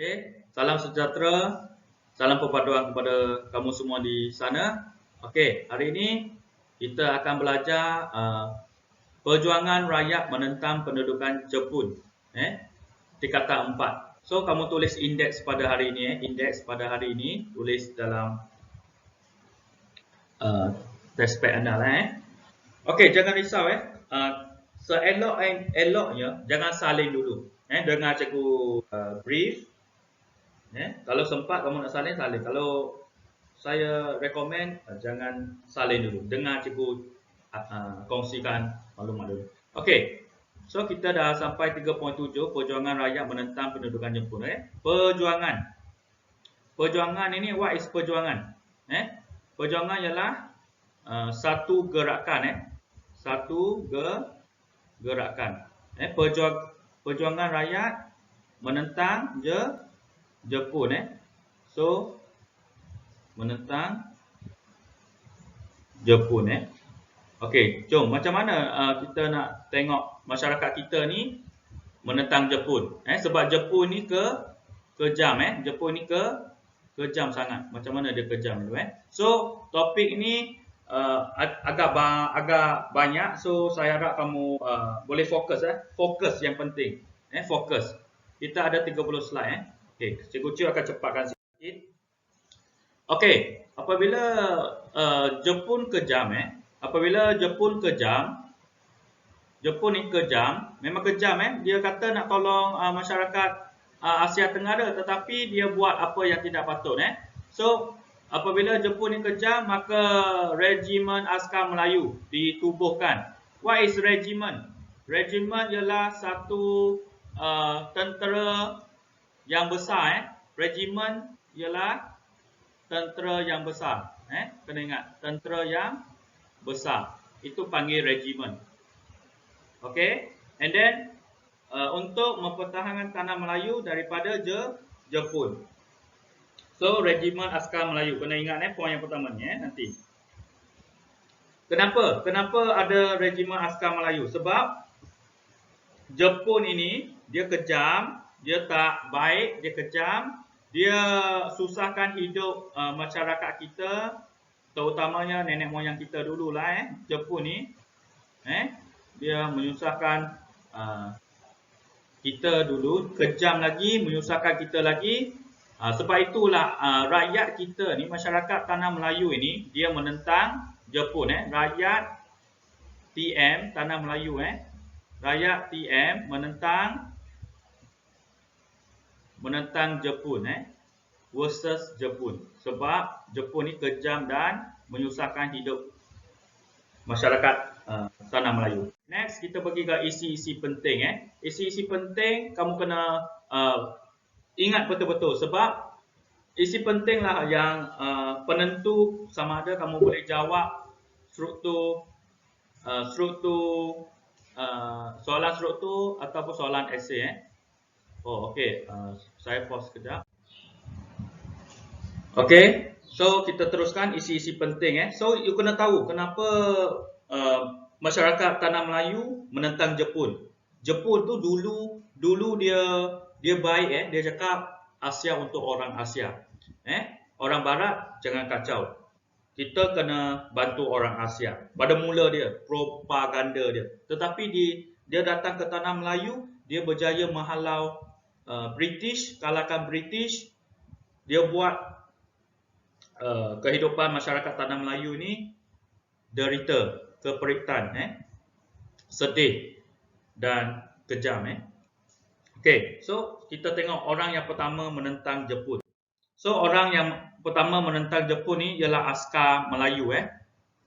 Okey, salam sejahtera, salam perpaduan kepada kamu semua di sana. Okey, hari ini kita akan belajar perjuangan rakyat menentang pendudukan Jepun. Tingkatan 4. So, kamu tulis indeks pada hari ini. Indeks pada hari ini tulis dalam tespek anda lah. Okey, jangan risau seelok-eloknya jangan salin dulu. Dengar cikgu brief. Kalau sempat kamu nak salin, salin. Kalau saya rekomen jangan salin dulu. Dengar cikgu kongsikan maklumat dulu. Okey. So kita dah sampai 3.7 perjuangan rakyat menentang pendudukan Jepun. Perjuangan. Perjuangan ini, what is perjuangan? Perjuangan ialah satu gerakan. Satu gerakan. Perjuangan rakyat menentang Jepun. So menentang Jepun. Okey, jom macam mana kita nak tengok masyarakat kita ni menentang Jepun. Sebab Jepun ni kejam. Jepun ni kejam sangat. Macam mana dia kejam tu. So topik ni agak banyak. So saya harap kamu boleh fokus. Fokus yang penting. Fokus. Kita ada 30 slide. Okey, cikgu Chu akan cepatkan sikit. Okey, apabila Jepun kejam, apabila Jepun kejam, Jepun ni kejam, memang kejam. Dia kata nak tolong masyarakat Asia Tenggara, tetapi dia buat apa yang tidak patut. So, apabila Jepun ni kejam, maka regimen askar Melayu ditubuhkan. What is regimen? Regimen ialah satu tentera yang besar. Regimen ialah tentera yang besar. Kena ingat, tentera yang besar. Itu panggil regimen. Okey. And then untuk mempertahankan tanah Melayu daripada Jepun. So regimen askar Melayu. Kena ingat poin yang pertama ni nanti. Kenapa? Kenapa ada regimen askar Melayu? Sebab Jepun ini dia kejam, dia tak baik, dia kejam, dia susahkan hidup masyarakat kita, terutamanya nenek moyang kita dululah. Jepun ni dia menyusahkan kita dulu, kejam lagi, menyusahkan kita lagi. Sebab itulah rakyat kita ni, masyarakat tanah Melayu ini, dia menentang Jepun. Rakyat TM tanah Melayu rakyat TM menentang Jepun versus Jepun. Sebab Jepun ni kejam dan menyusahkan hidup masyarakat tanah Melayu. Next, kita pergi ke isi-isi penting. Isi-isi penting kamu kena ingat betul-betul. Sebab isi penting lah yang penentu sama ada kamu boleh jawab struktur soalan struktur ataupun soalan esei. Oh, okey. Saya pause sekejap. Okey. So, kita teruskan isi-isi penting. So, you kena tahu kenapa masyarakat tanah Melayu menentang Jepun. Jepun tu dulu dia baik. Dia cakap Asia untuk orang Asia. Orang Barat jangan kacau. Kita kena bantu orang Asia. Pada mula dia, propaganda dia. Tetapi dia datang ke tanah Melayu, dia berjaya menghalau British, kalahkan British. Dia buat kehidupan masyarakat tanah Melayu ni derita, keperitan, sedih dan kejam. Okey, so kita tengok orang yang pertama menentang Jepun. So orang yang pertama menentang Jepun ni ialah askar Melayu.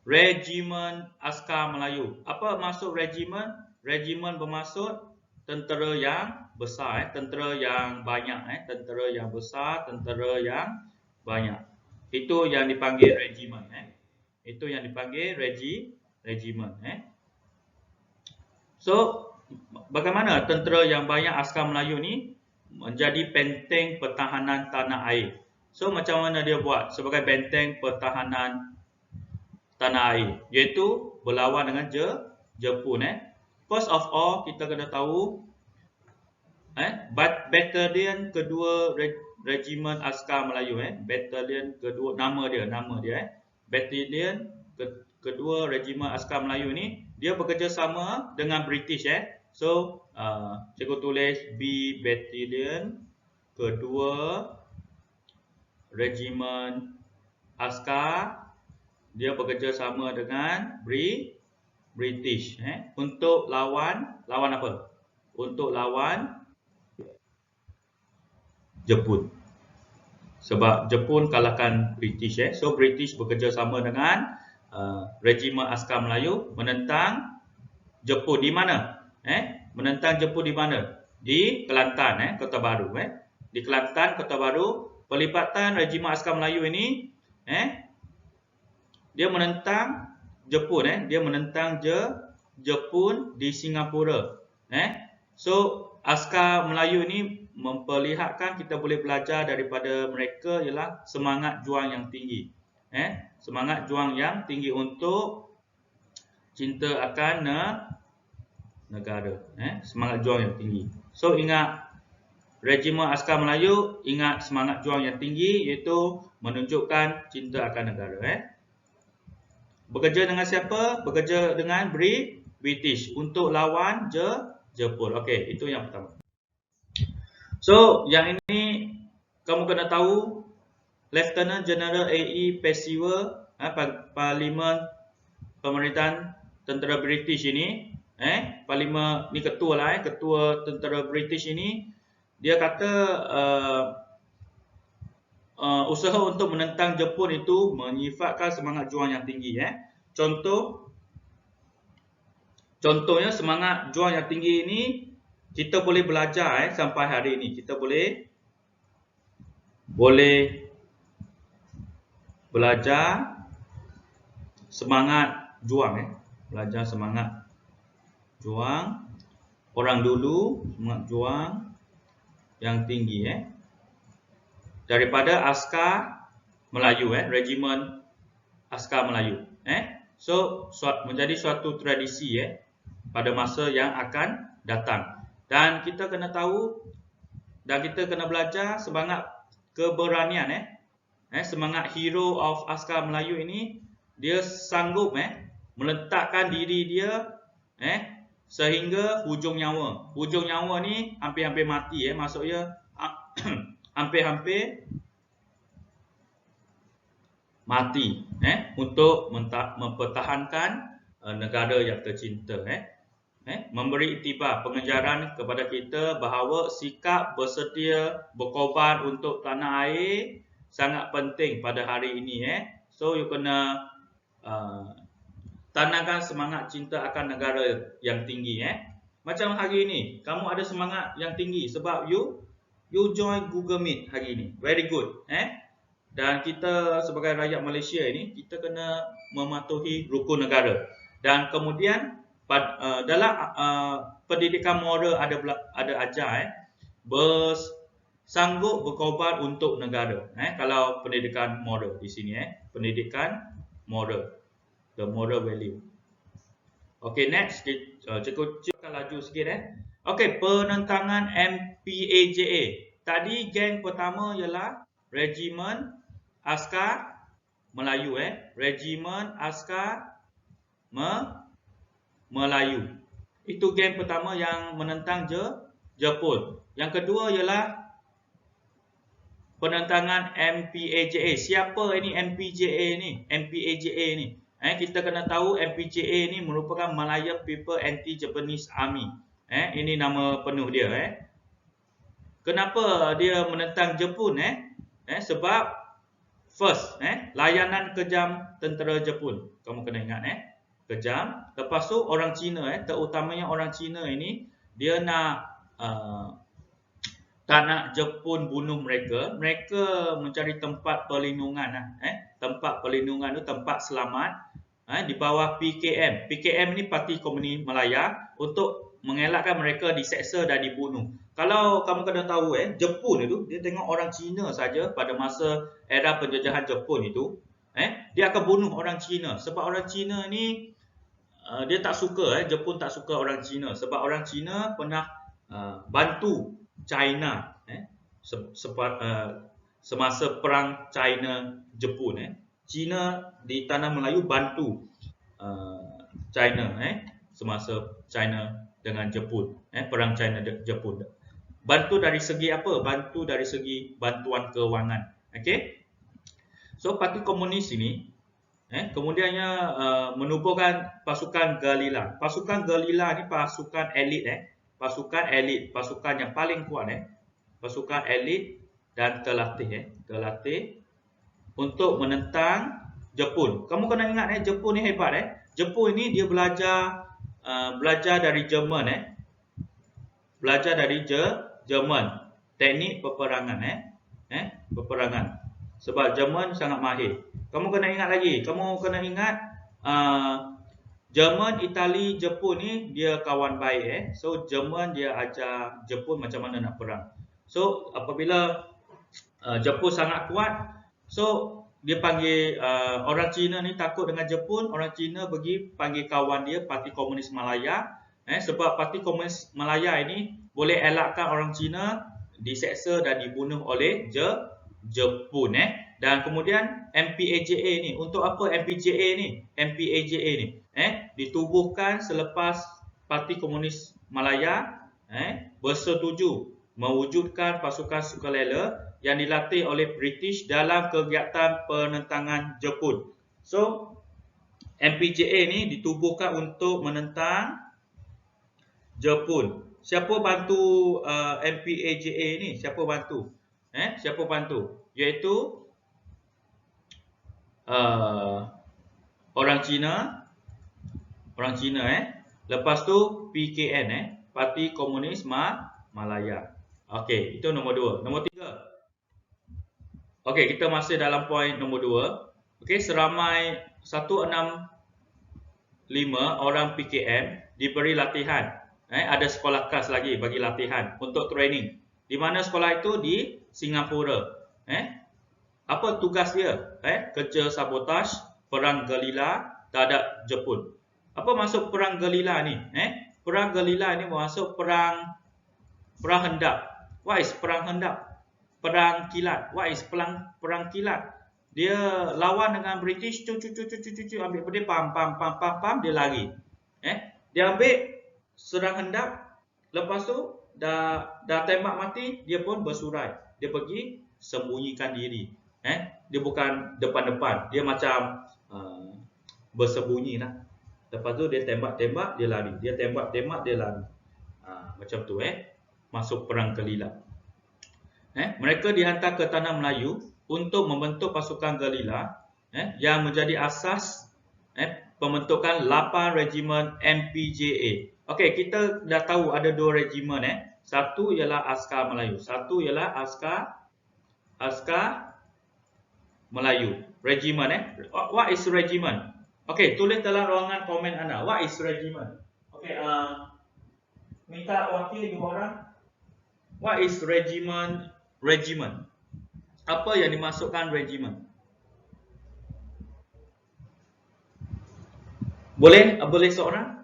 Regimen askar Melayu. Apa maksud regimen? Regimen bermaksud tentera yang besar, tentera yang banyak, tentera yang besar, tentera yang banyak. Itu yang dipanggil regimen. Itu yang dipanggil regimen. So bagaimana tentera yang banyak askar Melayu ni menjadi benteng pertahanan tanah air? So macam mana dia buat sebagai benteng pertahanan tanah air? Iaitu berlawan dengan Jepun. First of all, kita kena tahu Batalion kedua Regimen Askar Melayu, Batalion kedua, nama dia, Batalion kedua Regimen Askar Melayu ni dia bekerjasama dengan British, So cikgu tulis B Batalion kedua Regimen Askar, dia bekerjasama dengan British, untuk lawan apa? Untuk lawan Jepun. Sebab Jepun kalahkan British, So British bekerjasama dengan Regimen Askar Melayu menentang Jepun. Di mana? Menentang Jepun di mana? Di Kelantan, Kota Baru, Di Kelantan, Kota Baru, pelibatan Regimen Askar Melayu ini, dia menentang Jepun, dia menentang Jepun di Singapura, So Askar Melayu ini memperlihatkan kita boleh belajar daripada mereka ialah semangat juang yang tinggi, semangat juang yang tinggi untuk cinta akan negara, semangat juang yang tinggi. So ingat Regimen Askar Melayu, ingat semangat juang yang tinggi, iaitu menunjukkan cinta akan negara. Bekerja dengan siapa? Bekerja dengan British untuk lawan Jepun. Okey, itu yang pertama. So, yang ini kamu kena tahu Lieutenant General A.E. Pesiwa, Parlimen Pemerintahan Tentera British ini, Parlimen ni ketua lah, ketua tentera British ini, dia kata usaha untuk menentang Jepun itu menyifatkan semangat juang yang tinggi, Contohnya semangat juang yang tinggi ini kita boleh belajar sampai hari ini. Kita boleh belajar semangat juang, belajar semangat juang orang dulu, semangat juang yang tinggi, daripada Askar Melayu, Regimen Askar Melayu, So menjadi suatu tradisi, pada masa yang akan datang. Dan kita kena tahu dan kita kena belajar semangat keberanian, semangat hero of Askar Melayu ini, dia sanggup meletakkan diri dia sehingga hujung nyawa. Hujung nyawa ni hampir-hampir mati, maksudnya hampir-hampir mati, untuk mempertahankan negara yang tercinta, memberi iktibar pengejaran kepada kita bahawa sikap bersedia berkorban untuk tanah air sangat penting pada hari ini, So you kena tanamkan semangat cinta akan negara yang tinggi, Macam hari ini kamu ada semangat yang tinggi sebab you join Google Meet hari ini. Very good, Dan kita sebagai rakyat Malaysia ini, kita kena mematuhi rukun negara. Dan kemudian dalam pendidikan moral ada ajar, sanggup berkorban untuk negara. Kalau pendidikan moral di sini, pendidikan moral, the moral value. Okey, next, cikgu akan laju sikit. Okey, penentangan MPAJA. Tadi geng pertama ialah Regimen Askar Melayu, Regimen Askar Melayu. Itu geng pertama yang menentang Jepun. Yang kedua ialah penentangan MPAJA. Siapa ini MPAJA ni? Kita kena tahu MPAJA ni merupakan Malayan People Anti-Japanese Army. Ini nama penuh dia. Kenapa dia menentang Jepun? Sebab first, layanan kejam tentera Jepun. Kamu kena ingat, kejam. Lepas tu orang Cina, terutamanya orang Cina ini, dia tak nak Jepun bunuh mereka. Mereka mencari tempat perlindungan, tempat perlindungan tu tempat selamat, di bawah PKM. PKM ni Parti Komunis Malaya, untuk mengelakkan mereka diseksa dan dibunuh. Kalau kamu kena tahu, Jepun itu dia tengok orang Cina saja pada masa era penjajahan Jepun itu, dia akan bunuh orang Cina sebab orang Cina ni dia tak suka, Jepun tak suka orang Cina sebab orang Cina pernah bantu China, semasa perang China-Jepun, China di tanah Melayu bantu China, semasa China dengan Jepun, perang China-Jepun. Bantu dari segi apa? Bantu dari segi bantuan kewangan. Okey. So Parti Komunis ini kemudiannya menubuhkan pasukan gerila. Pasukan gerila ni pasukan elit, pasukan elit, pasukan yang paling kuat, pasukan elit dan terlatih untuk menentang Jepun. Kamu kena ingat Jepun ni hebat, Jepun ni dia belajar dari Jerman, belajar dari Jerman teknik peperangan, peperangan. Sebab Jerman sangat mahir. Kamu kena ingat lagi, Jerman, Itali, Jepun ni dia kawan baik, So Jerman dia ajar Jepun macam mana nak perang. So apabila Jepun sangat kuat, so dia panggil orang Cina ni takut dengan Jepun, orang Cina pergi panggil kawan dia Parti Komunis Malaya, sebab Parti Komunis Malaya ini boleh elakkan orang Cina diseksa dan dibunuh oleh Jepun, Dan kemudian MPAJA ni, untuk apa MPAJA ni ditubuhkan selepas Parti Komunis Malaya bersetuju mewujudkan pasukan sukarela yang dilatih oleh British dalam kegiatan penentangan Jepun. So MPAJA ni ditubuhkan untuk menentang Jepun. Siapa bantu MPAJA ni? Siapa bantu? Siapa bantu? Iaitu orang Cina, lepas tu PKN, Parti Komunis Malaya. Okey, itu nombor 2. Nombor 3. Okey, kita masih dalam poin nombor 2. Okey, seramai 165 orang PKM diberi latihan. Ada sekolah khas lagi bagi latihan untuk training. Di mana sekolah itu? Di Singapura. Apa tugas dia? Kerja sabotaj, perang gerila terhadap Jepun. Apa maksud perang gerila ni? Perang gerila ni maksud perang hendap. What is perang hendap? Perang kilat. What is perang kilat? Dia lawan dengan British, ambil pedih, pam, dia lari. Dia ambil serang hendap, lepas tu dah tembak mati, dia pun bersurai. Dia pergi sembunyikan diri. Dia bukan depan-depan, dia macam bersembunyi lah. Lepas tu dia tembak-tembak, dia lari. Dia tembak-tembak, dia lari. Macam tu, masuk perang gerila. Mereka dihantar ke tanah Melayu untuk membentuk pasukan gerila yang menjadi asas pembentukan 8 regimen MPJA. Okey, kita dah tahu ada 2 regimen. Satu ialah Askar Melayu, satu ialah Askar Melayu. Regimen, What is regimen? Okey, tulis dalam ruangan komen anda. What is regimen? Okey, minta wakil 2 orang. What is regimen? Regimen. Apa yang dimasukkan regimen? Boleh seorang?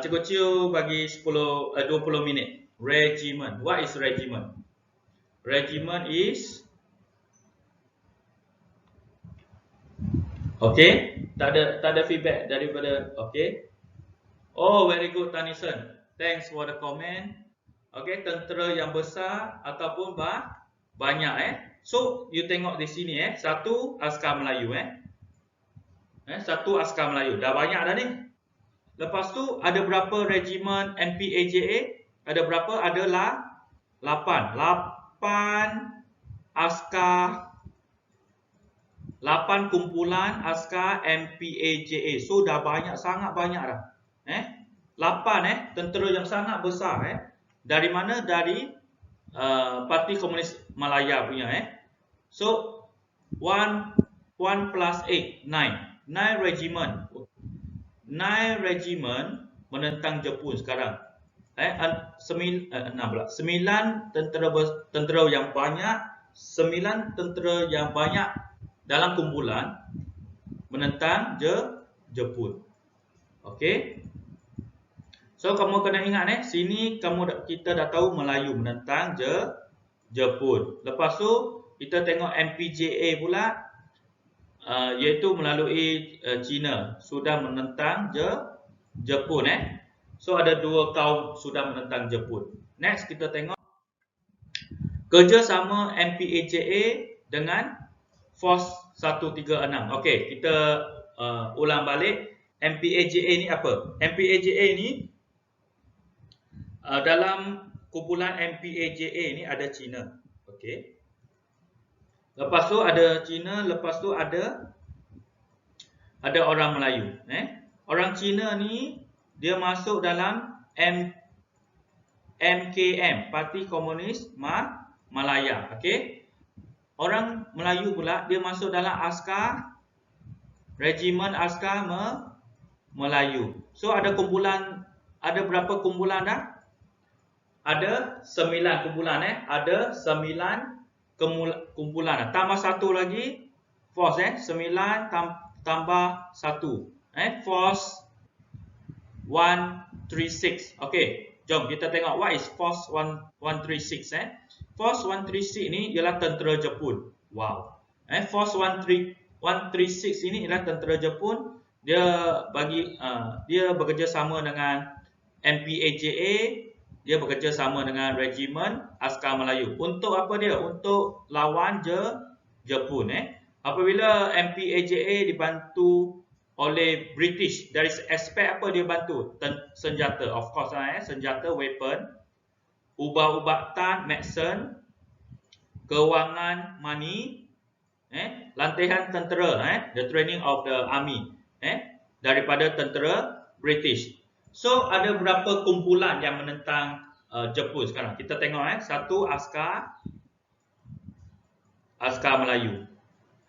Cikgu Ciu bagi 20 minit. Regimen. What is regimen? Regimen is okey, tak ada feedback daripada okey. Oh, very good Tanison. Thanks for the comment. Okey, tentera yang besar ataupun banyak So, you tengok di sini satu Askar Melayu satu Askar Melayu. Dah banyak dah ni. Lepas tu ada berapa regimen MPAJA? Ada berapa? Adalah 8. 8 kumpulan askar MPAJA. So dah sangat banyak dah. 8 tentera yang sangat besar Dari mana? Dari Parti Komunis Malaya punya So 1 plus 8, 9 regimen. 9 regimen menentang Jepun sekarang. 9 tentera yang banyak, 9 tentera yang banyak dalam kumpulan menentang Jepun. Okey. So So kamu kena ingat sini kita dah tahu Melayu menentang Jepun. Lepas tu kita tengok MPJA pula, iaitu melalui China sudah menentang Jepun. So ada dua kaum sudah menentang Jepun. Next kita tengok kerjasama MPAJA dengan Force 136. Okey, kita ulang balik. MPAJA ni apa? MPAJA ni dalam kumpulan MPAJA ni ada China. Okey. Lepas tu ada China, lepas tu ada orang Melayu. Orang China ni dia masuk dalam MKM, Parti Komunis Malaya. Okey. Orang Melayu pula dia masuk dalam askar, Regimen Askar Melayu. So ada kumpulan, ada berapa kumpulan dah? Ada 9 kumpulan. Ada 9 kumpulan. Tambah satu lagi force 9 tambah 1. Force 136. Okey, jom kita tengok what is Force 136. Force 136 ni ialah tentera Jepun. Wow. Force 136 ini ialah tentera Jepun. Dia bekerja sama dengan MPAJA. Dia bekerja sama dengan Regimen Askar Melayu. Untuk apa dia? Untuk lawan Jepun. Apabila MPAJA dibantu oleh British, dari aspek apa dia bantu? Senjata, of course senjata, weapon, ubat-ubatan, medicine, kewangan, money, latihan tentera, the training of the army, daripada tentera British. So ada berapa kumpulan yang menentang Jepun sekarang? Kita tengok satu askar Melayu.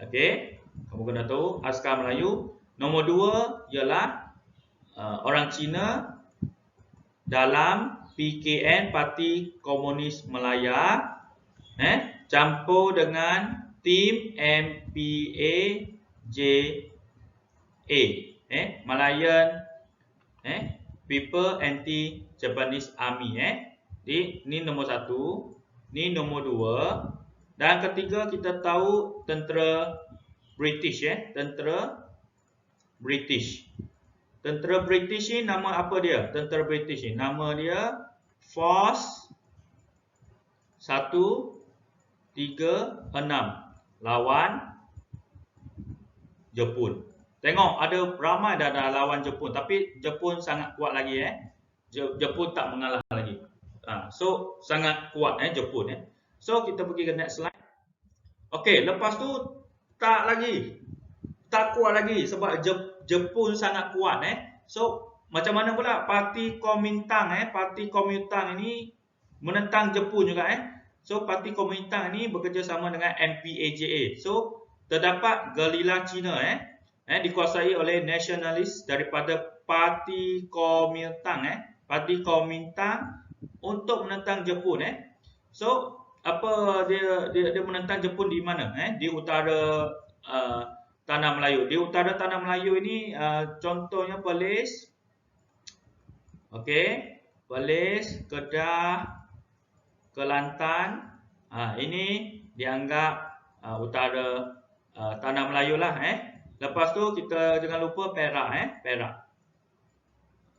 Okey, kamu kena tahu askar Melayu. Nombor 2 ialah orang Cina dalam PKN, Parti Komunis Malaya, campur dengan tim MPAJA, Malayan People Anti-Japanese Army. Ini nombor 1. Ini nombor 2. Dan ketiga kita tahu tentera British. Tentera British. Tentera British ni nama apa dia? Tentera British ni nama dia Force 136 lawan Jepun. Tengok ada ramai dah lawan Jepun, tapi Jepun sangat kuat lagi. Jepun tak mengalah lagi. So sangat kuat Jepun. So kita pergi ke next slide. Okey, lepas tu tak kuat lagi sebab Jepun sangat kuat. So macam mana pula Parti Kuomintang? Parti Kuomintang ini menentang Jepun juga. So Parti Kuomintang ini bekerjasama dengan MPAJA. So terdapat gerila Cina dikuasai oleh nasionalis daripada Parti Kuomintang. Parti Kuomintang untuk menentang Jepun. So apa dia menentang Jepun di mana? Di utara Tanah Melayu. Di utara Tanah Melayu ini contohnya Perlis. Okey, Perlis, Kedah, Kelantan. Ini dianggap utara Tanah Melayu lah. Lepas tu kita jangan lupa Perak. Perak.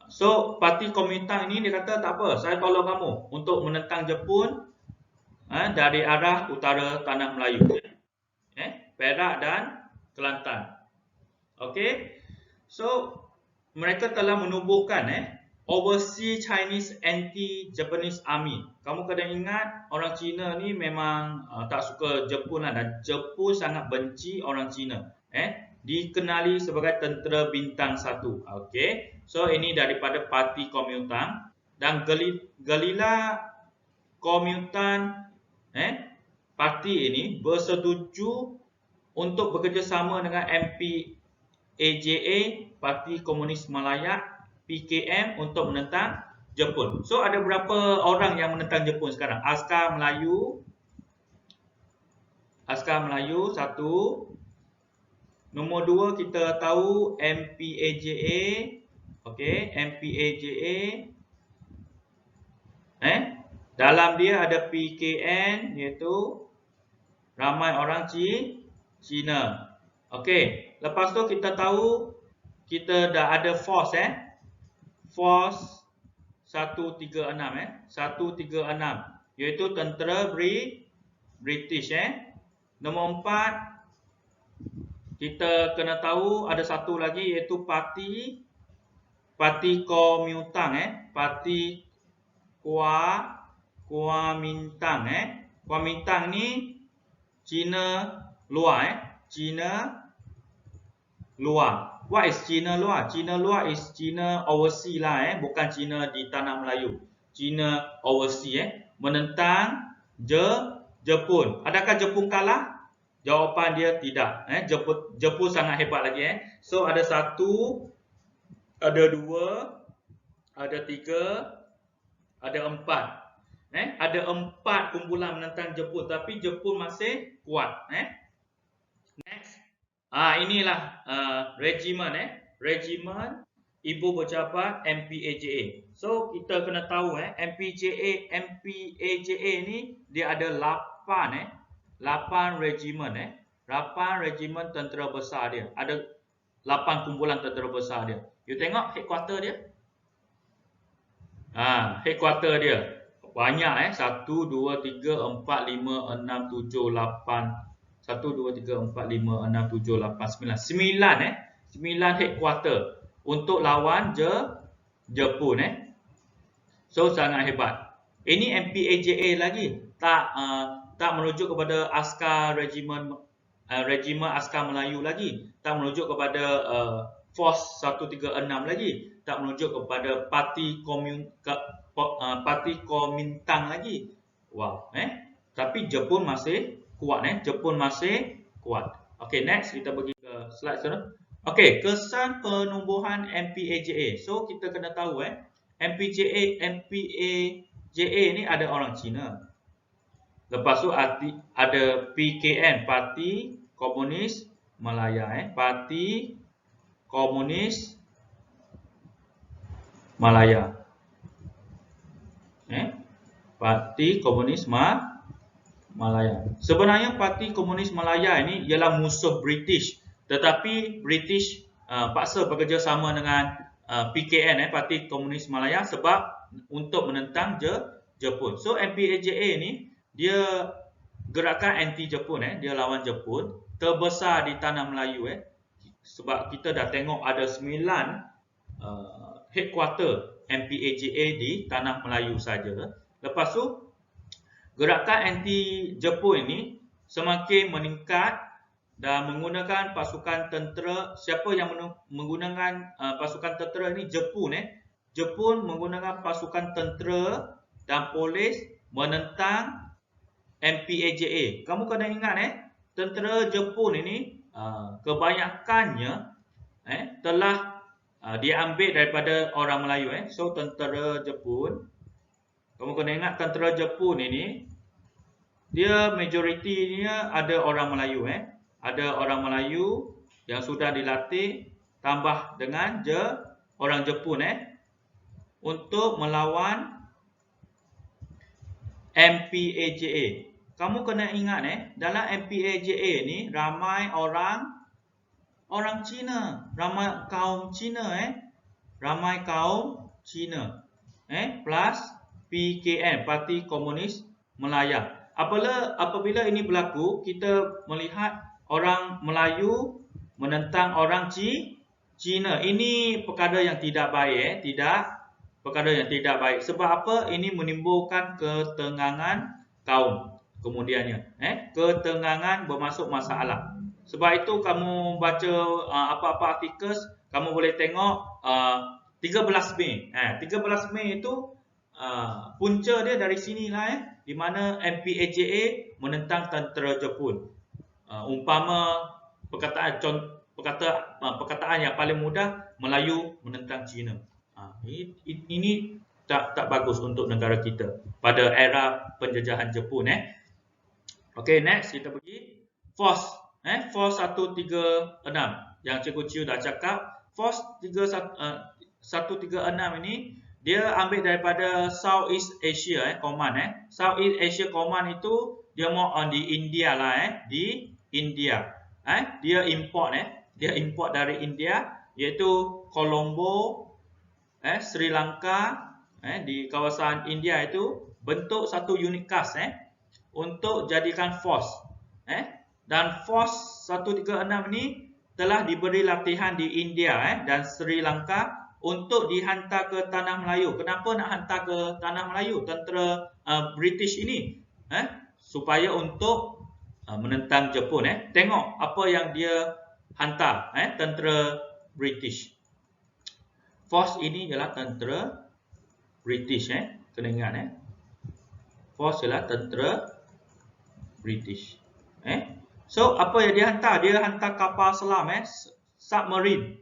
So Parti Kuomintang ini dia kata tak apa, saya tolong kamu untuk menentang Jepun dari arah utara Tanah Melayu. Perak dan Kelantan. Okey. So mereka telah menubuhkan Overseas Chinese Anti-Japanese Army. Kamu kena ingat orang Cina ni memang tak suka Jepun lah, dan Jepun sangat benci orang Cina. Dikenali sebagai tentera bintang 1. Okey. So ini daripada Parti Kuomintang, dan gerila Kuomintang parti ini bersetuju untuk bekerjasama dengan MPAJA, Parti Komunis Malaya, PKM untuk menentang Jepun. So ada berapa orang yang menentang Jepun sekarang? Askar Melayu 1. Nombor 2 kita tahu MPAJA. Okey, MPAJA. Dalam dia ada PKN, iaitu ramai orang Cina. Okey, lepas tu kita tahu kita dah ada force force 136 136 iaitu tentera British Nombor 4 kita kena tahu ada satu lagi iaitu parti Kuomintang parti Kuomintang Kuomintang ni Cina luar Cina luar. What is Cina luar? Cina luar is Cina overseas lah bukan Cina di tanah Melayu. Cina overseas menentang Jepun. Adakah Jepun kalah? Jawapan dia tidak. Jepun sangat hebat lagi So ada 1, ada 2, ada 3, ada 4. Ada 4 kumpulan menentang Jepun, tapi Jepun masih kuat. Next. Inilah regimen regimen Ibu Pejabat MPAJA. So kita kena tahu MPAJA ni dia ada 8 regimen 8 regimen tentera besar dia. Ada 8 kumpulan tentera besar dia. You tengok headquarter dia. Headquarter dia banyak 1 2 3 4 5 6 7 8 1 2 3 4 5 6 7 8 9 9 headquarter untuk lawan Jepun So sangat hebat. Ini MPAJA lagi tak merujuk kepada askar regimen askar Melayu lagi, tak merujuk kepada Force 136 lagi, tak merujuk kepada parti Kuomintang lagi. Wow, tapi Jepun masih kuat Jepun masih kuat. Okey, next kita pergi ke slide sana. Okey, kesan penubuhan MPAJA. So kita kena tahu MPAJA ni ada orang Cina. Lepas tu ada PKN, Parti Komunis Malaya Parti Komunis Malaya. Parti Komunis Malaya. Sebenarnya Parti Komunis Malaya ini ialah musuh British, tetapi British paksa bekerjasama dengan PKN Parti Komunis Malaya sebab untuk menentang Jepun. So MPAJA ni dia gerakan anti Jepun dia lawan Jepun, terbesar di tanah Melayu sebab kita dah tengok ada 9 headquarter MPAJA di tanah Melayu saja. Lepas tu gerakan anti Jepun ini semakin meningkat dan menggunakan pasukan tentera. Siapa yang menggunakan pasukan tentera ini? Jepun Jepun menggunakan pasukan tentera dan polis menentang MPAJA. Kamu kena ingat tentera Jepun ini kebanyakannya telah diambil daripada orang Melayu So tentera Jepun, kamu kena ingat tentera Jepun ini dia majoritinya ada orang Melayu Ada orang Melayu yang sudah dilatih tambah dengan orang Jepun untuk melawan MPAJA. Kamu kena ingat dalam MPAJA ni ramai orang Cina, ramai kaum Cina ramai kaum Cina plus PKN, Parti Komunis Malaya. Apabila ini berlaku, kita melihat orang Melayu menentang orang Cina. Ini perkara yang tidak baik perkara yang tidak baik. Sebab apa? Ini menimbulkan ketengangan kaum. Kemudiannya ketengangan bermasuk masalah. Sebab itu kamu baca apa-apa artikel, kamu boleh tengok 13 Mei. 13 Mei itu punca dia dari sinilah di mana MPAJA menentang tentera Jepun. Umpama perkataan yang paling mudah, Melayu menentang Cina. Ini tak bagus untuk negara kita pada era penjajahan Jepun Okey, next kita pergi Force Force 136 yang Cikgu Chiu dah cakap. Force 136 ini dia ambil daripada Southeast Asia Command Southeast Asia Command itu dia more on di India lah di India. Dia import dia import dari India, iaitu Colombo, Sri Lanka, di kawasan India itu bentuk satu unit khas untuk jadikan force. Dan force 136 ini telah diberi latihan di India dan Sri Lanka untuk dihantar ke Tanah Melayu. Kenapa nak hantar ke Tanah Melayu tentera British ini? Supaya untuk menentang Jepun. Tengok apa yang dia hantar tentera British. Force ini ialah tentera British. Kena ingat force ialah tentera British. So apa yang dia hantar? Dia hantar kapal selam submarine.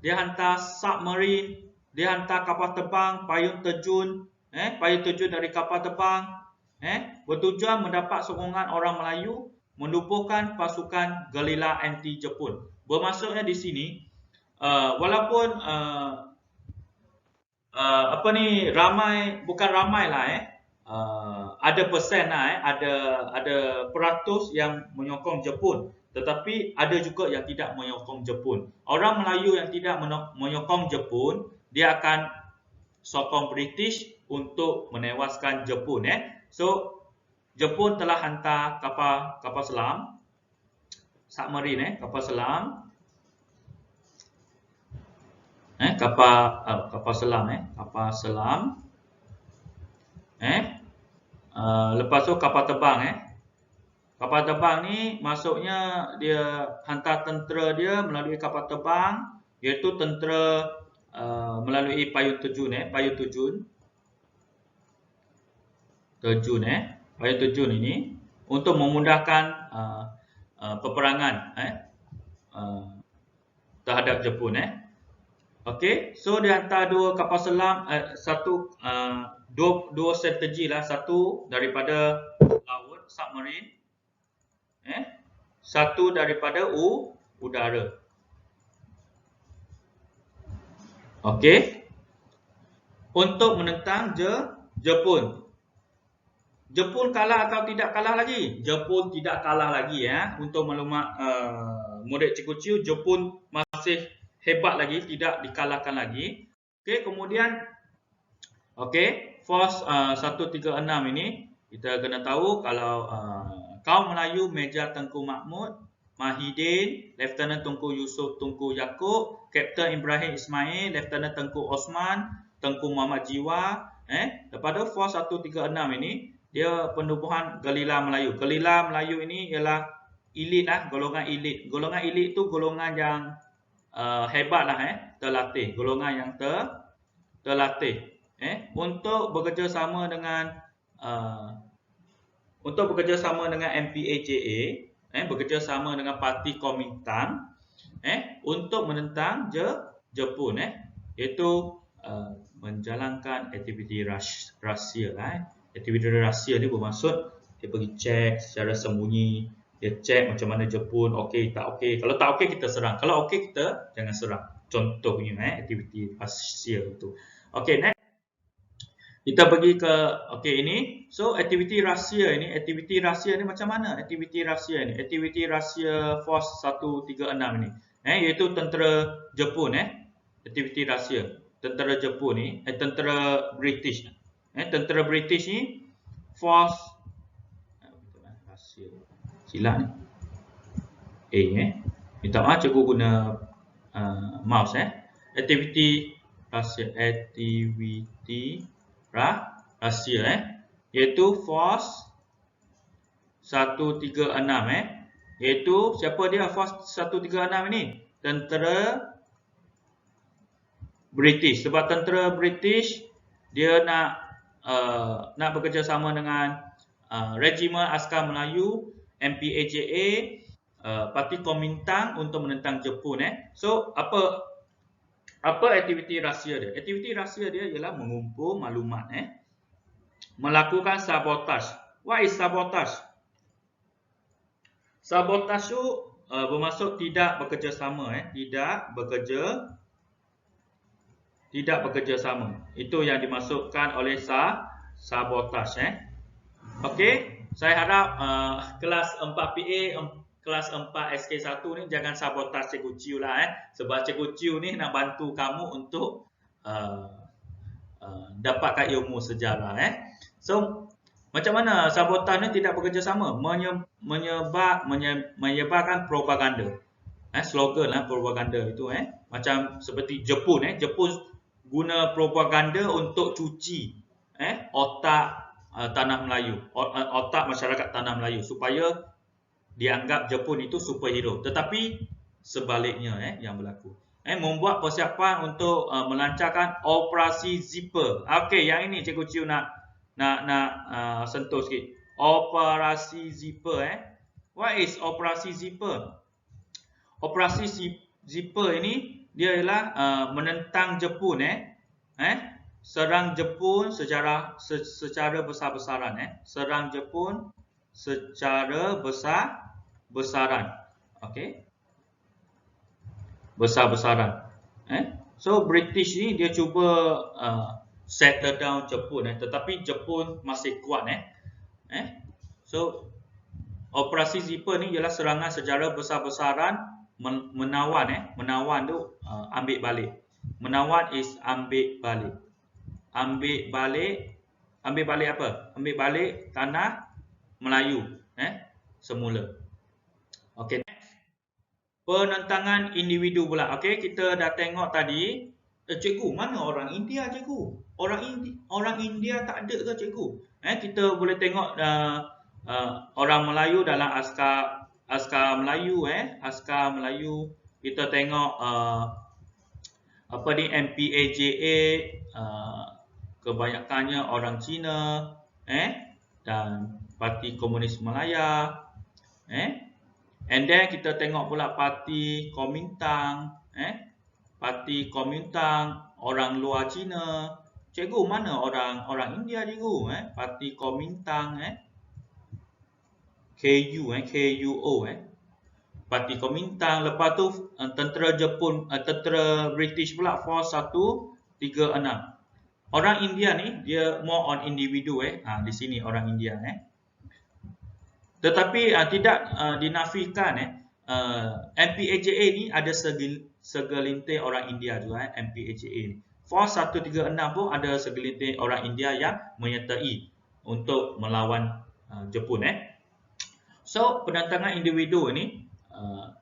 Dia hantar submarine, dia hantar kapal terbang, payung terjun, payung terjun dari kapal terbang, bertujuan mendapat sokongan orang Melayu menubuhkan pasukan gerila anti Jepun. Bermaksudnya di sini walaupun ramai, bukan ramai lah ada persen lah ada peratus yang menyokong Jepun, tetapi ada juga yang tidak menyokong Jepun. Orang Melayu yang tidak menyokong Jepun, dia akan sokong British untuk menewaskan Jepun. So Jepun telah hantar kapal selam submarine kapal selam kapal selam lepas tu kapal terbang kapal terbang ni maksudnya dia hantar tentera dia melalui kapal terbang, iaitu tentera melalui payung terjun payung terjun ini untuk memudahkan peperangan terhadap Jepun. Okey, so dia hantar dua kapal selam, dua strategi lah, satu daripada laut submarine, satu daripada udara. Okey, untuk menentang Jepun. Jepun kalah atau tidak kalah lagi? Jepun tidak kalah lagi Untuk maklumat murid Cikgu Chiu, Jepun masih hebat lagi, tidak dikalahkan lagi. Okey, kemudian force 136 ini kita kena tahu kalau kaum Melayu Meja Tengku Mahmud, Mahidin, Lieutenant Tunku Yusof Tunku Yaakob, Kapten Ibrahim Ismail, Lieutenant Tengku Osman, Tengku Muhammad Jiwa. Daripada force 136 ini, dia penubuhan gerila Melayu. Gerila Melayu ini ialah elit golongan elit. Golongan elit itu golongan yang hebat terlatih. Golongan yang terlatih untuk bekerjasama dengan MPAJA, bekerjasama dengan Parti Kuomintang untuk menentang Jepun, iaitu menjalankan aktiviti rahsia. Aktiviti rahsia ni bermaksud dia pergi cek secara sembunyi, dia cek macam mana Jepun, okey tak okey. Kalau tak okey kita serang, kalau okey kita jangan serang. Contohnya aktiviti rahsia itu. Okey, next kita pergi ke ini. So aktiviti rahsia ni macam mana? Aktiviti rahsia ni, aktiviti rahsia force 136 ni, iaitu tentera Jepun. Aktiviti rahsia tentera Jepun ni, tentera British. Tentera British ni force rahsia. Silap ni. Minta maaf cikgu guna mouse. Aktiviti rahsia, iaitu force 136 iaitu siapa dia force 136 ini? Tentera British. Sebab tentera British dia nak bekerjasama dengan Regimen Askar Melayu, MPAJA, Parti Kuomintang untuk menentang Jepun. So apa aktiviti rahsia dia? Aktiviti rahsia dia ialah mengumpul maklumat, melakukan sabotaj. What is sabotaj? Sabotaj tu bermaksud tidak bekerjasama, tidak bekerja tidak bekerjasama. Itu yang dimaksudkan oleh sabotaj. Okey, saya harap kelas 4PA, kelas 4 SK1 ni jangan sabotaj Cikgu Chiu lah. Sebab Cikgu Chiu ni nak bantu kamu untuk dapatkan ilmu sejarah. So, macam mana sabotaj ni tidak bekerjasama? Menyebarkan propaganda. Slogan lah propaganda itu. Macam seperti Jepun. Jepun guna propaganda untuk cuci otak tanah Melayu, otak masyarakat tanah Melayu supaya dianggap Jepun itu superhero. Tetapi sebaliknya yang berlaku. Membuat persiapan untuk melancarkan operasi Zipper. Okey, yang ini Cikgu Chiu nak sentuh sikit. Operasi Zipper. What is operasi Zipper? Operasi Zipper ini dia ialah menentang Jepun. Serang Jepun secara besar-besaran. Serang Jepun secara besar-besaran. Okey. Besar-besaran. So British ni dia cuba settle down Jepun. Tetapi Jepun masih kuat. So operasi Zipper ni ialah serangan secara besar-besaran menawan tu ambil balik. Menawan is ambil balik. Ambil balik apa? Ambil balik tanah Melayu semula. Okey, next. Penentangan individu pula. Okey, kita dah tengok tadi. Cikgu, mana orang India cikgu? Orang India tak ada ke cikgu? Kita boleh tengok orang Melayu dalam askar Melayu. Askar Melayu. Kita tengok MPAJA, kebanyakannya orang Cina, dan Parti Komunis Malaya, and then kita tengok pula Parti Komintang, Parti Komintang orang luar Cina. Cikgu, mana orang India cikgu? Parti Komintang, KUO, Parti Komintang. Lepas tu tentera Jepun, tentera British pula Force 136. Orang India ni dia more on individu. Di sini orang India. Tetapi tidak dinafikan. MPAJA ni ada segelintir orang India juga. MPAJA ni. Force 136 pun ada segelintir orang India yang menyertai untuk melawan Jepun. So penentangan individu ni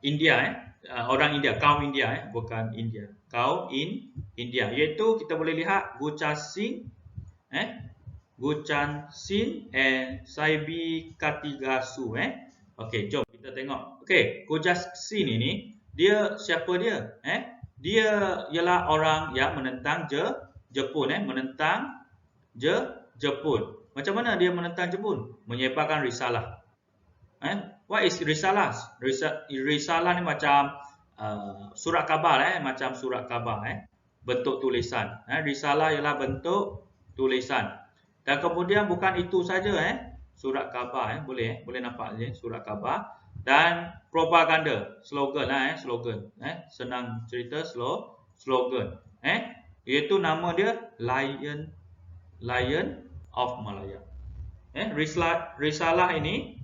India, orang India, kaum India, bukan India, kaum India, iaitu kita boleh lihat Guchan Sin and Saibi Katigasu. Okey, jom kita tengok. Okey, Guchan Sin ini dia siapa dia? Dia ialah orang yang menentang Jepun. Menentang Jepun. Macam mana dia menentang Jepun? Menyebarkan risalah. What is risalah? Risalah ni macam surat khabar. Macam surat khabar. Bentuk tulisan. Risalah ialah bentuk tulisan. Dan kemudian bukan itu saja. Surat khabar. Boleh nampak je surat khabar. Dan propaganda. Slogan. Slogan. Senang cerita slogan. Iaitu nama dia Lion of Malaya. Risalah ini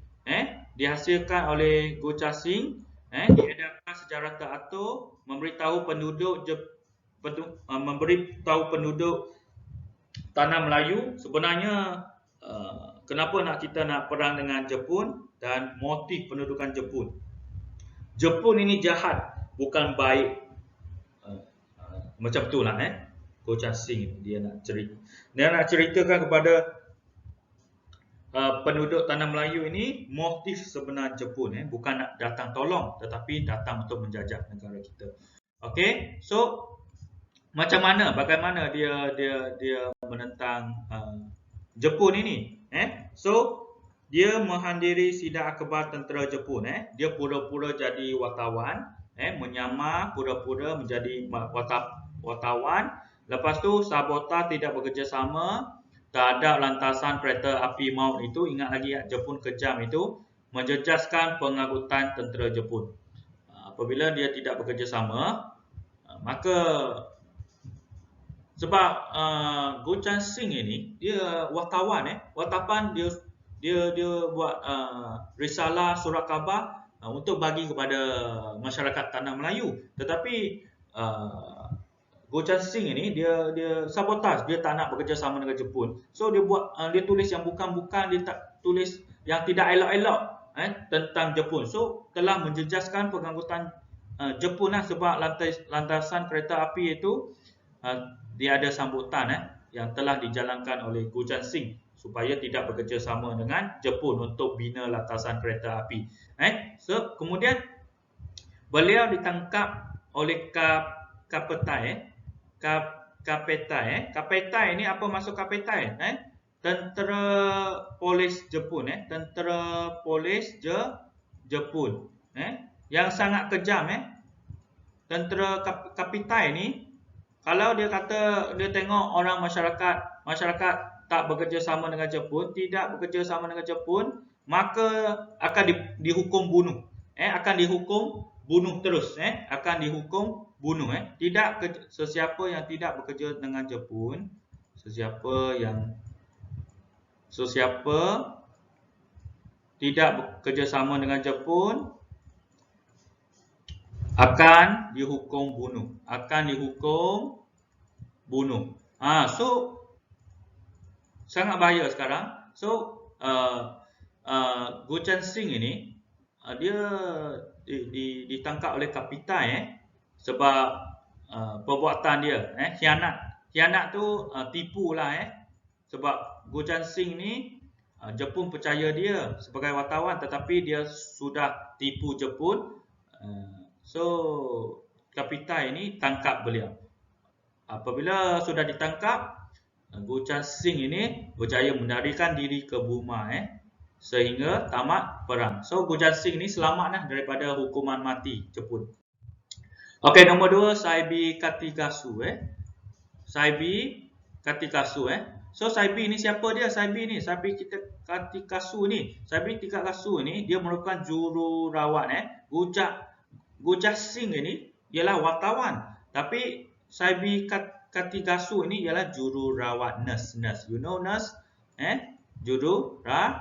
dihasilkan oleh Guchan Sin, diedarkan secara teratur, memberitahu penduduk tanah Melayu sebenarnya kenapa kita nak perang dengan Jepun dan motif pendudukan Jepun. Jepun ini jahat, bukan baik. Macam itulah Guchan Sin dia nak ceritakan kepada penduduk tanah Melayu ini motif sebenar Jepun, bukan nak datang tolong tetapi datang untuk menjajah negara kita. Okey, so bagaimana dia menentang Jepun ini? So dia menghadiri sidang akhbar tentera Jepun. Dia pura-pura jadi wartawan, menyamar pura-pura menjadi wartawan. Lepas tu sabotase tidak bekerjasama terhadap lantasan kereta api maut itu. Ingat lagi Jepun kejam itu, menjejaskan pengangkutan tentera Jepun. Apabila dia tidak bekerjasama, maka Sebab Goh Chan Sing ini dia wartawan wartawan dia buat risalah surat khabar untuk bagi kepada masyarakat tanah Melayu. Tetapi Goh Chan Sing ini dia sabotaj, dia tak nak bekerjasama dengan Jepun. So dia buat dia tulis yang bukan-bukan, dia tak tulis yang tidak elok-elok tentang Jepun. So telah menjejaskan pengangkutan Jepun lah, sebab landasan kereta api itu dia ada sambutan yang telah dijalankan oleh Goh Chan Sing supaya tidak bekerjasama dengan Jepun untuk bina landasan kereta api. So kemudian beliau ditangkap oleh Kapetai. Kapetai ini apa maksud Kapetai? Tentera polis Jepun, tentera polis Jepun, yang sangat kejam, Tentera Kapetai ni, kalau dia kata dia tengok orang masyarakat tak bekerjasama dengan Jepun, tidak bekerjasama dengan Jepun, maka akan dihukum bunuh, akan dihukum bunuh terus, akan dihukum bunuh, tidak sesiapa yang tidak bekerja dengan Jepun, sesiapa tidak bekerjasama dengan Jepun akan dihukum bunuh, so sangat bahaya sekarang. So Goh Chan Sing ini dia ditangkap oleh Kapetai sebab perbuatan dia khianat tu tipu lah, sebab Goh Chan Sing ni Jepun percaya dia sebagai wartawan, tetapi dia sudah tipu Jepun. So Kapetai ini tangkap beliau. Apabila sudah ditangkap, Goh Chan Sing ini berjaya melarikan diri ke Burma, sehingga tamat perang. So Goh Chan Sing ini selamatlah daripada hukuman mati Jepun. Okey, nombor 2, Saibi Katikasu, Saibi Katikasu, So Saibi ni siapa dia? Saibi Katikasu ni dia merupakan jururawat, Goh Chan Sing ini ialah wartawan, tapi Saibi Katikasu ini ialah jururawat, nurse. You know nurse? Jururawat,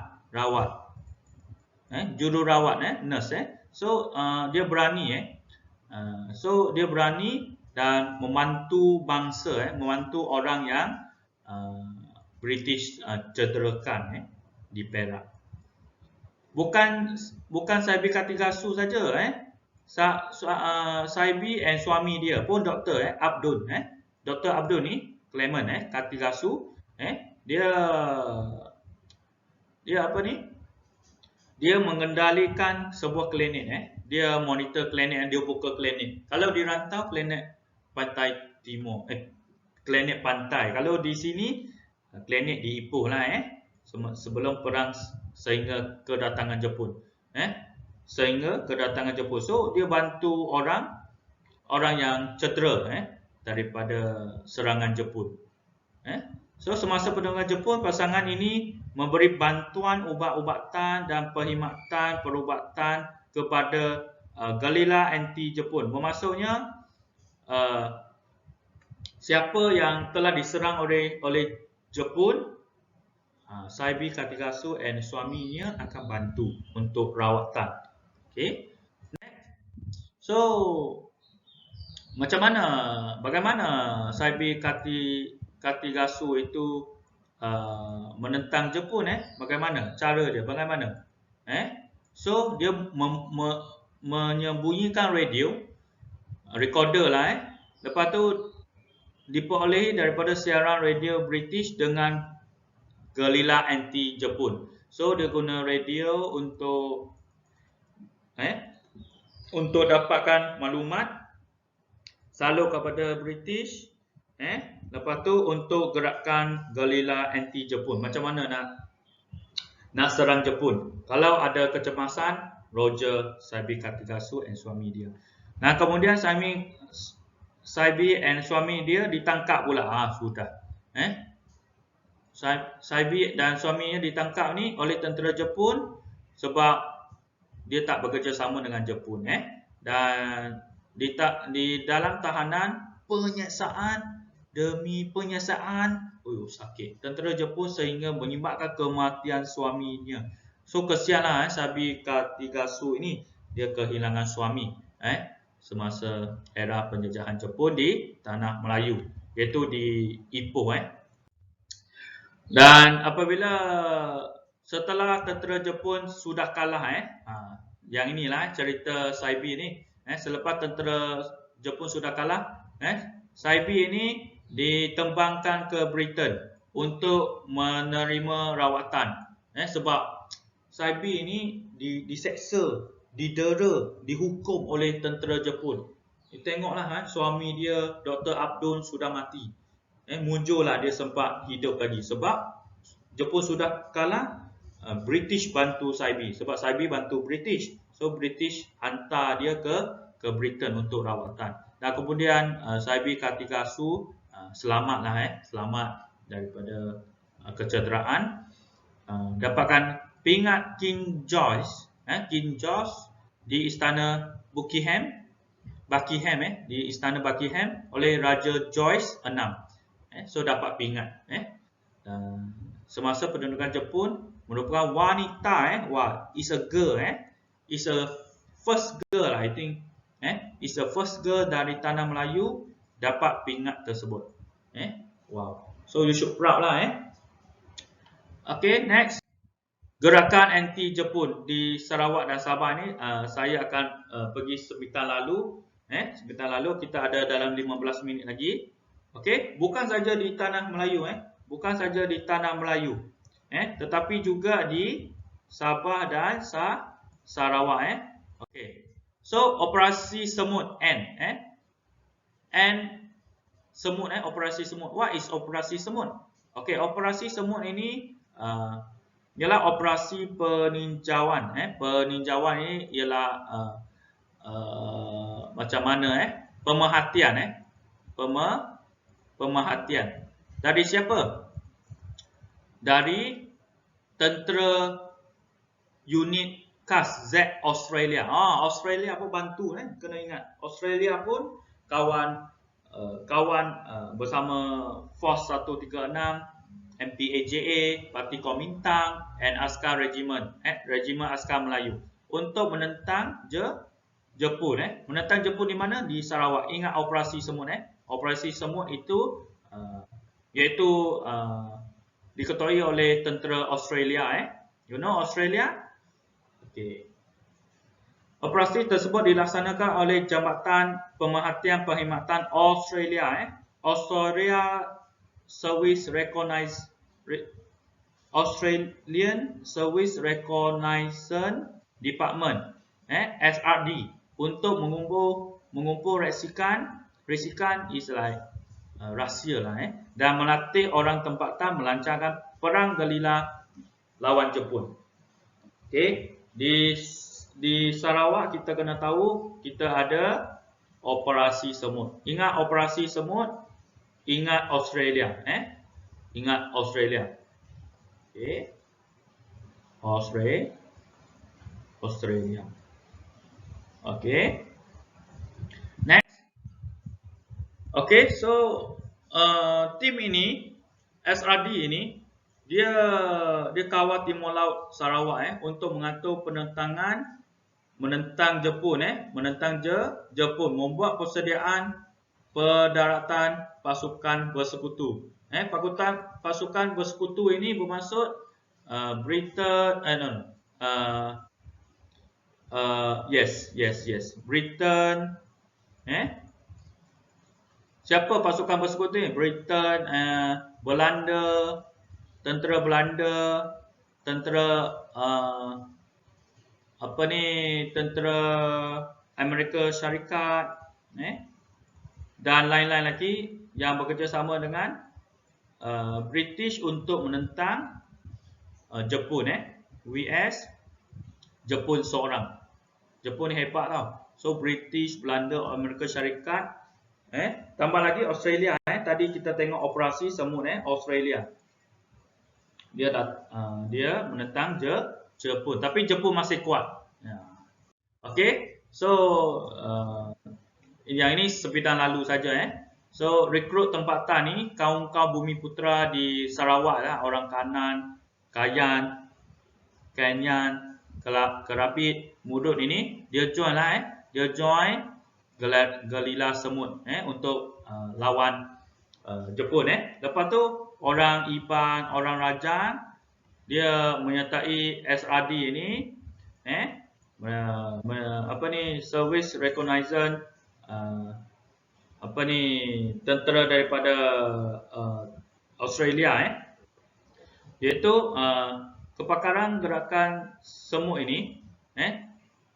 nurse, So dia berani, dia berani dan membantu bangsa, membantu orang yang British cederakan di Perak. Bukan Saibi Katikasu saja, Saibi dan suami dia pun doktor, Abdul, Dr. Abdul ni Clement Katikasu, dia apa ni? Dia mengendalikan sebuah klinik, dia monitor klinik, dia buka klinik. Kalau di rantau, klinik pantai timur, klinik pantai. Kalau di sini, klinik di Ipoh lah, sebelum perang sehingga kedatangan Jepun, So dia bantu orang yang cedera, daripada serangan Jepun. So semasa pertempuran Jepun, pasangan ini memberi bantuan ubat-ubatan dan perubatan kepada gerila anti-Jepun. Bermaksudnya siapa yang telah diserang oleh Jepun, Saibi Katikasu dan suaminya akan bantu untuk rawatan. Okay. Next. So bagaimana Saibi Katikasu itu menentang Jepun, bagaimana cara dia, bagaimana? So dia menyembunyikan radio, recorder lah, lepas tu diperolehi daripada siaran radio British dengan gerila anti Jepun. So dia guna radio untuk dapatkan maklumat, salur kepada British, lepas tu untuk gerakkan gerila anti Jepun. Macam mana nak serang Jepun? Kalau ada kecemasan, Roger, Saibi Katikasu dan suami dia. Nah, kemudian Saibi dan suami dia ditangkap pula. Sudah. Saibi dan suaminya ditangkap ni oleh tentera Jepun sebab dia tak bekerja sama dengan Jepun, dan di dalam tahanan penyiksaan demi penyiasaan. Sakit. Tentera Jepun sehingga menyebabkan kematian suaminya. So kesianlah Sabi Katigasu ini, dia kehilangan suami semasa era penjajahan Jepun di tanah Melayu, iaitu di Ipoh. Dan apabila setelah tentera Jepun sudah kalah yang inilah cerita Saibi ni, selepas tentera Jepun sudah kalah, Saibi ini ditembangkan ke Britain untuk menerima rawatan. Sebab Saibi ini diseksa, didera, dihukum oleh tentera Jepun. Tengoklah suami dia Dr. Abdul sudah mati. Muncullah dia sempat hidup lagi sebab Jepun sudah kalah. British bantu Saibi sebab Saibi bantu British. So British hantar dia ke Britain untuk rawatan. Dan kemudian Saibi Katigasu selamatlah selamat daripada kecederaan. Dapatkan pingat King George di istana Buckingham di istana Buckingham oleh Raja George VI. So dapat pingat. Semasa pendudukan Jepun merupakan wanita is a girl is a first girl I think is the first girl dari tanah Melayu dapat pingat tersebut. Wow. So you should proud lah Okay, next. Gerakan anti Jepun di Sarawak dan Sabah ni saya akan pergi sebentar lalu. Sebentar lalu kita ada dalam 15 minit lagi. Okey, bukan saja di tanah Melayu bukan saja di tanah Melayu tetapi juga di Sabah dan Sarawak Okey. So operasi semut semut operasi semut. What is operasi semut? Okey, operasi semut ini ialah operasi peninjauan peninjauan ini ialah macam mana pemerhatian pemerhatian dari siapa? Dari tentera unit KAS Z Australia. Australia pun bantu kena ingat. Australia pun kawan bersama Force 136, MPAJA, Parti Komintang and Askar Regiment, Regiment Askar Melayu untuk menentang Jepun. Menentang Jepun di mana? Di Sarawak. Ingat operasi semut Operasi semut itu iaitu diketuai oleh tentera Australia. You know Australia? Okey. Operasi tersebut dilaksanakan oleh Jabatan Pemerhatian Perkhidmatan Australia. Australian Service Recognition Department SRD untuk mengumpul risikan is like rahsia dan melatih orang tempatan melancarkan perang gerila lawan Jepun. Okey, di Sarawak kita kena tahu kita ada operasi semut. Ingat operasi semut, ingat Australia ingat Australia. Okey. Australia. Okey. Next. Okey, so tim ini SRD ini dia kawal Timur Laut Sarawak untuk mengatur menentang Jepun menentang Jepun, membuat persediaan pendaratan pasukan bersekutu. Pasukan bersekutu ini bermaksud Britain yes Britain siapa pasukan bersekutu ni? Britain, Belanda, tentera Belanda, tentera tentera Amerika Syarikat dan lain-lain lagi yang bekerjasama dengan British untuk menentang Jepun vs Jepun seorang. Jepun ni hebat tau. So British, Belanda, Amerika Syarikat tambah lagi Australia tadi kita tengok operasi semut Australia. Dia menentang Jepun, tapi Jepun masih kuat. Okey. So yang ini sebitan lalu saja So rekrut tempatan ni kaum-kaum Bumiputera di Sarawak lah, orang Kanan, Kayan, Kenyan, Kerapit, Mudut ini dia join lah dia join Gelila Semut untuk lawan Jepun Lepas tu orang Iban, orang Rajang dia menyertai SRD ini apa ni service recognition tentera daripada Australia iaitu kepakaran gerakan semut ini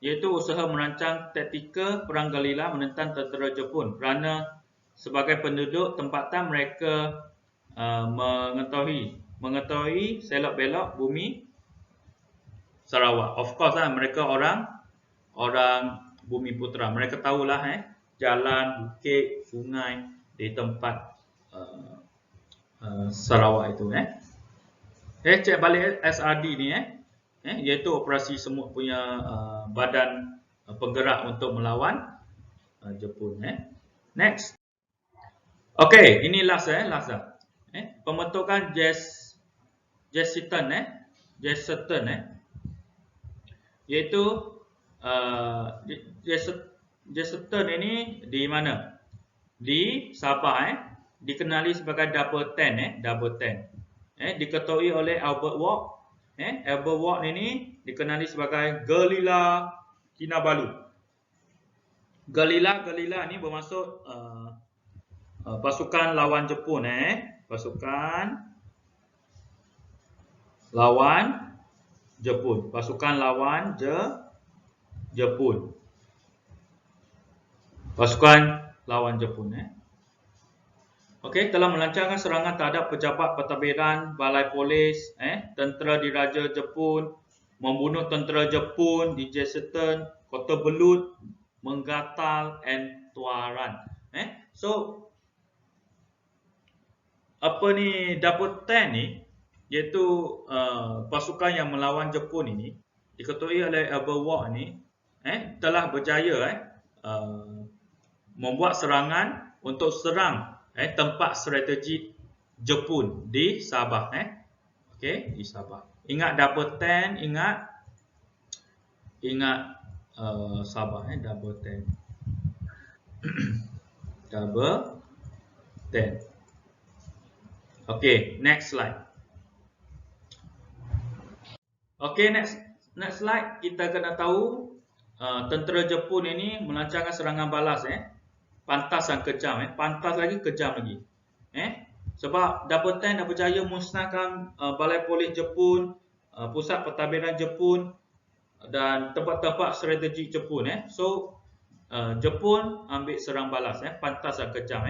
iaitu usaha merancang taktikal perang gerila menentang tentera Jepun kerana sebagai penduduk tempatan mereka mengetahui selok-belok bumi Sarawak. Of course lah mereka orang Bumiputera. Mereka tahulah jalan, bukit, sungai di tempat Sarawak itu cek balik SRD ni iaitu operasi semut punya badan penggerak untuk melawan Jepun Next. Okey, ini last lah. Pembentukan Jesseton iaitu Jesseton ini di mana? Di Sabah dikenali sebagai Double Ten diketuai oleh Albert Walk. Albert Walk ini dikenali sebagai Gerila Kinabalu. Gerila ni bermaksud pasukan lawan Jepun pasukan lawan Jepun. Pasukan lawan Jepun. Okey, telah melancarkan serangan terhadap pejabat pentadbiran, balai polis, tentera diraja Jepun, membunuh tentera Jepun di Jesseton, Kota Belud, Menggatal dan Tuaran. So apa ni Double Ten ni iaitu pasukan yang melawan Jepun ini diketuai oleh Albert Walk ni telah berjaya membuat serangan untuk serang tempat strategik Jepun di Sabah okey, di Sabah. Ingat Double Ten, ingat Sabah Double Ten. Double Ten. Okey, next slide. Okey, next slide kita kena tahu tentera Jepun ini melancarkan serangan balas pantas dan kejam pantas lagi, kejam lagi sebab Double Ten dah berjaya musnahkan balai polis Jepun, pusat pentadbiran Jepun dan tempat-tempat strategik Jepun so Jepun ambil serang balas pantas dan kejam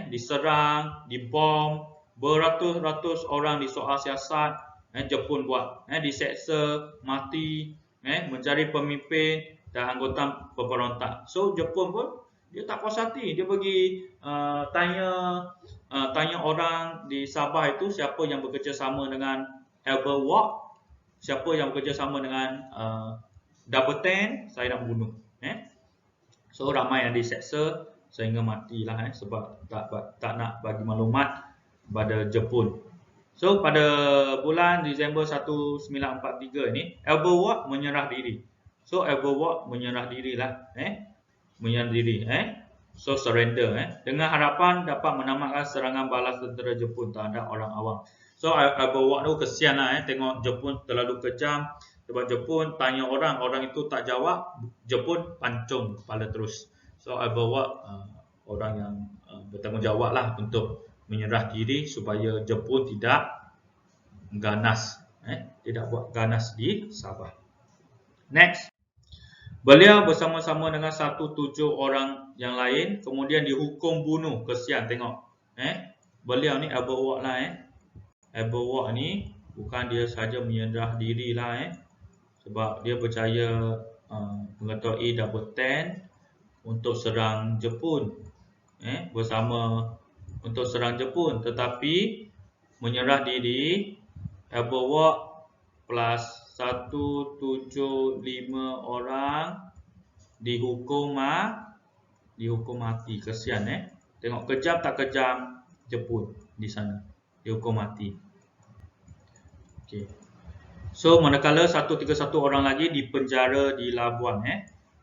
diserang, dibom, beratus-ratus orang disoal siasat Jepun buat diseksa, mati, mencari pemimpin dan anggota pemberontak. So Jepun pun dia tak puas hati, dia pergi tanya orang di Sabah itu siapa yang bekerjasama dengan Albert Walk, siapa yang bekerjasama dengan Double Ten, saya nak bunuh. So ramai yang diseksa sehingga matilah sebab tak nak bagi maklumat pada Jepun. So pada bulan Disember 1943 ni Albert Walk menyerah diri. So Albert Walk menyerah dirilah menyerah diri so surrender dengan harapan dapat menamatkan serangan balas tentera Jepun terhadap orang awam. So Albert Walk tu kesianlah tengok Jepun terlalu kejam. Sebab Jepun tanya orang itu tak jawab, Jepun pancung kepala terus. So Albert Walk orang yang bertanggungjawablah untuk menyerah diri supaya Jepun tidak ganas tidak buat ganas di Sabah. Next. Beliau bersama-sama dengan 1-7 orang yang lain kemudian dihukum bunuh. Kesian tengok. Beliau ni Albert Walk lah Albert Walk ni bukan dia saja menyerah diri lah sebab dia percaya mengetuai Double Ten untuk serang Jepun bersama untuk serang Jepun, tetapi menyerah diri Albert Walk plus 175 orang dihukum mati. Kesian Tengok kejam tak kejam Jepun di sana. Dihukum mati. Okey. So manakala 131 orang lagi dipenjara di Labuan.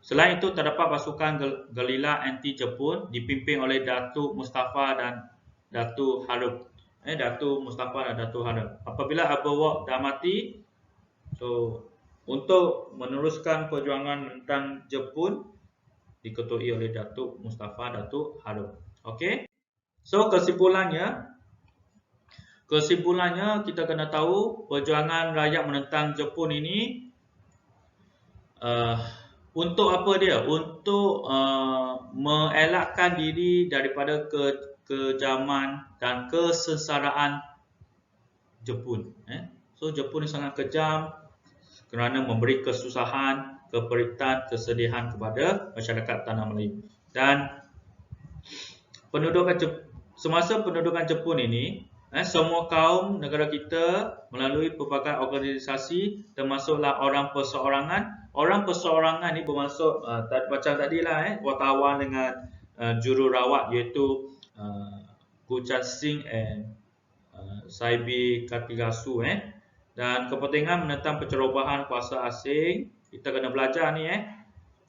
Selain itu terdapat pasukan gerila anti Jepun dipimpin oleh Datuk Mustafa dan Datuk Harub. Datuk Mustafa dan Datuk Harub. Apabila Aberwok dah mati, so untuk meneruskan perjuangan menentang Jepun diketuai oleh Datuk Mustafa, Datuk Harub. Okey. So kesimpulannya kita kena tahu perjuangan rakyat menentang Jepun ini untuk apa dia? Untuk mengelakkan diri daripada kejaman dan kesengsaraan Jepun. So Jepun ni sangat kejam kerana memberi kesusahan, keperitan, kesedihan kepada masyarakat tanah Melayu. Dan semasa pendudukan Jepun ini, semua kaum negara kita melalui pelbagai organisasi, termasuklah orang perseorangan. Orang perseorangan ni bermaksud macam tadilah wartawan dengan jururawat iaitu Guchansin and Saibi Katigasu dan kepentingan menentang pencerobohan kuasa asing. Kita kena belajar ni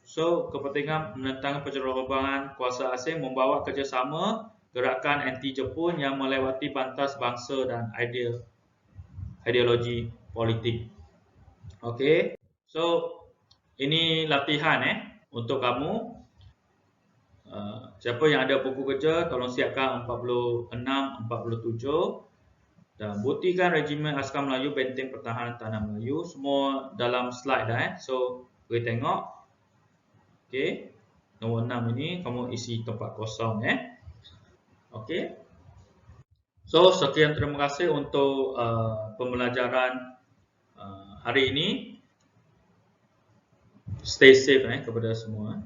So kepentingan menentang pencerobohan kuasa asing membawa kerjasama gerakan anti Jepun yang melewati batas bangsa dan ideologi politik. Okey. So ini latihan untuk kamu. Siapa yang ada buku kerja tolong siapkan 46, 47 dan buktikan regimen Askar Melayu Benteng Pertahanan Tanah Melayu. Semua dalam slide dah So boleh tengok. Okey. Nombor 6 ini kamu isi tempat kosong Okey. So sekian, terima kasih untuk pembelajaran hari ini. Stay safe kepada semua.